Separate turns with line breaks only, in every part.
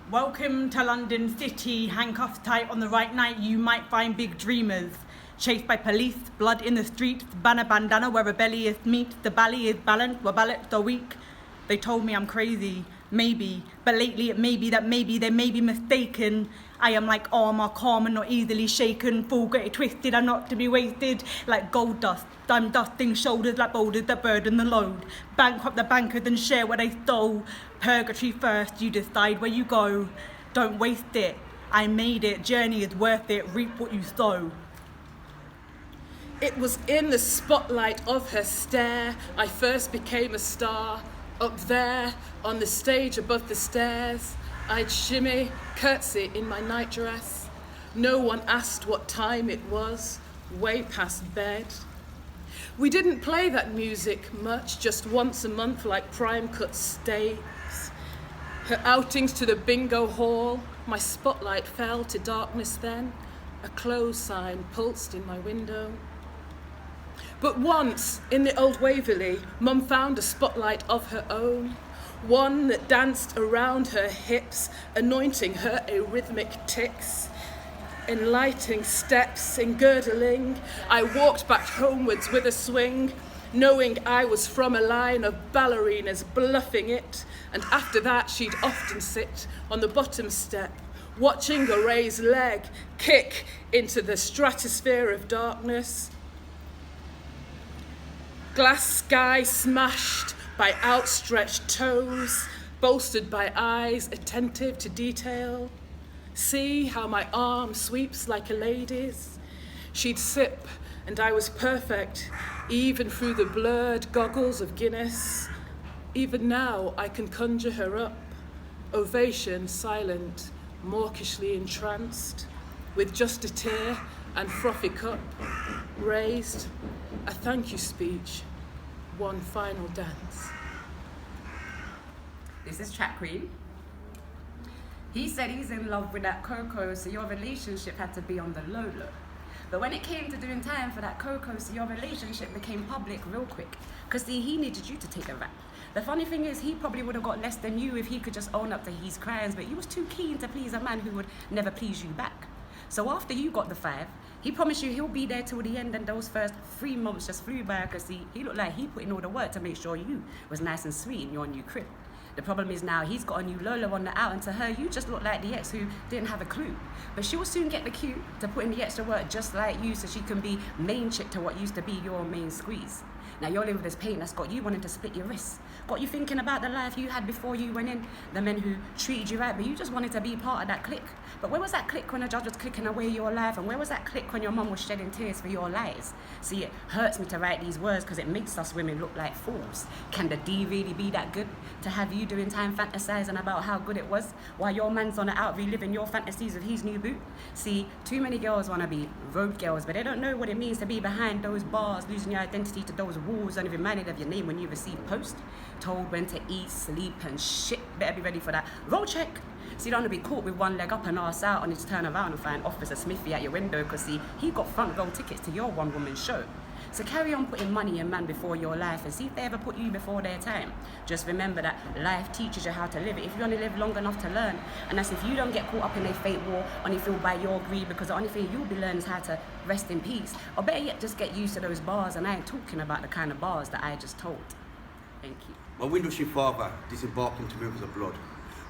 Welcome to London City, handcuffed tight on the right night, you might find big dreamers. Chased by police, blood in the streets, banner bandana where rebellious meet, the bally is balanced, where ballots are weak. They told me I'm crazy, maybe, but lately it may be that maybe they may be mistaken. I am like armor, calm and not easily shaken, full get it twisted and not to be wasted, like gold dust. I'm dusting shoulders like boulders that burden the load. Bankrupt the bankers and share what they stole. Purgatory first, you decide where you go. Don't waste it, I made it, journey is worth it, reap what you sow.
It was in the spotlight of her stare I first became a star. Up there, on the stage above the stairs, I'd shimmy, curtsy in my nightdress. No one asked what time it was, way past bed. We didn't play that music much, just once a month like prime cut steaks. Her outings to the bingo hall, my spotlight fell to darkness then. A close sign pulsed in my window. But once, in the old Waverley, Mum found a spotlight of her own, one that danced around her hips, anointing her arrhythmic ticks. Enlightening steps, engirdling, I walked back homewards with a swing, knowing I was from a line of ballerinas bluffing it, and after that she'd often sit on the bottom step, watching a raised leg kick into the stratosphere of darkness. Glass sky smashed by outstretched toes, bolstered by eyes attentive to detail. See how my arm sweeps like a lady's. She'd sip and I was perfect, even through the blurred goggles of Guinness. Even now I can conjure her up, ovation silent, mawkishly entranced, with just a tear and frothy cup raised, a thank you speech, one final dance.
This is Track Queen. He said he's in love with that Coco, so your relationship had to be on the low low. But when it came to doing time for that Coco, so your relationship became public real quick. Because see, he needed you to take a rap. The funny thing is, he probably would have got less than you if he could just own up to his crimes, but you was too keen to please a man who would never please you back. So after you got the 5, he promised you he'll be there till the end, and those first 3 months just flew by because he looked like he put in all the work to make sure you was nice and sweet in your new crib. The problem is now he's got a new Lola on the out, and to her you just look like the ex who didn't have a clue. But she will soon get the cue to put in the extra work just like you, so she can be main chick to what used to be your main squeeze. Now you're living with this pain that's got you wanting to split your wrists, got you thinking about the life you had before you went in, the men who treated you right, but you just wanted to be part of that clique. But where was that clique when the judge was clicking away your life, and where was that clique when your mum was shedding tears for your lies? See, it hurts me to write these words because it makes us women look like fools. Can the D really be that good to have you doing time fantasizing about how good it was while your man's on the out reliving your fantasies with his new boot? See, too many girls want to be road girls, but they don't know what it means to be behind those bars, losing your identity to those walls, and reminded of your name when you receive post, told when to eat, sleep and shit. Better be ready for that roll check. So you don't want to be caught with one leg up and arse out and just turn around and find Officer Smithy at your window, because see, he got front row tickets to your one-woman show. So carry on putting money and man before your life, and see if they ever put you before their time. Just remember that life teaches you how to live it if you only live long enough to learn. And that's if you don't get caught up in a fate war, only feel by your greed, because the only thing you'll be learning is how to rest in peace. Or better yet, just get used to those bars, and I ain't talking about the kind of bars that I just told. Thank you.
My Windlesham father disembarked into rivers of blood,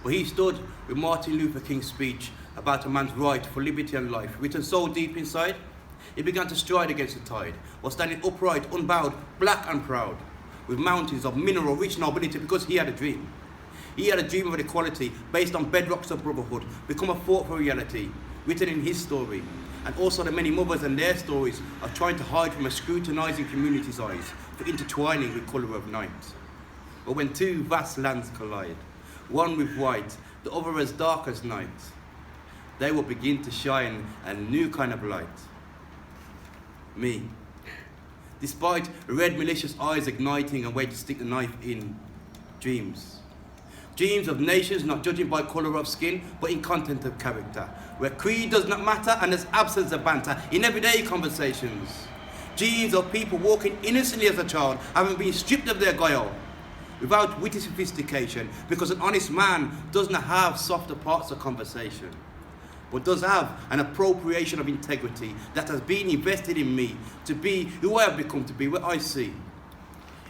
but he stood with Martin Luther King's speech about a man's right for liberty and life, written so deep inside. He began to stride against the tide, while standing upright, unbowed, black and proud, with mountains of mineral rich nobility, because he had a dream. He had a dream of equality based on bedrocks of brotherhood, become a thought for reality, written in his story, and also the many mothers and their stories of trying to hide from a scrutinising community's eyes for intertwining with colour of night. But when two vast lands collide, one with white, the other as dark as night, they will begin to shine a new kind of light. Me. Despite red malicious eyes igniting and wait to stick the knife in, dreams. Dreams of nations not judging by colour of skin, but in content of character, where creed does not matter and there's absence of banter in everyday conversations. Dreams of people walking innocently as a child, having been stripped of their guile. without witty sophistication, because an honest man doesn't have softer parts of conversation, but does have an appropriation of integrity that has been invested in me to be who I have become to be, what I see.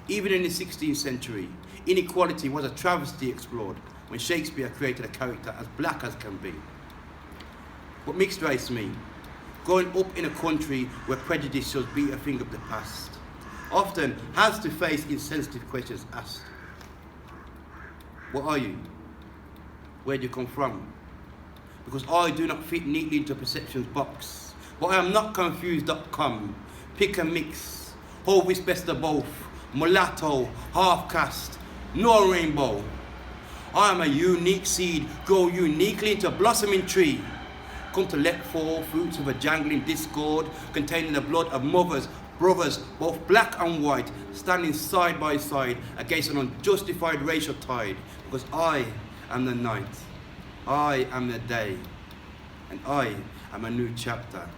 Even in the 16th century, inequality was a travesty explored when Shakespeare created a character as black as can be. But mixed race me, growing up in a country where prejudice should be a thing of the past, often has to face insensitive questions asked. What are you? Where do you come from? Because I do not fit neatly into a perceptions box. But I am not confused.com. Pick and mix. Hold with best of both. Mulatto, half caste, no rainbow. I am a unique seed, grow uniquely into a blossoming tree. Come to let fall fruits of a jangling discord, containing the blood of mothers, brothers, both black and white, standing side by side against an unjustified racial tide. Because I am the night, I am the day, and I am a new chapter,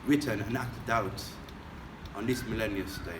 written and acted out on this millennial stage.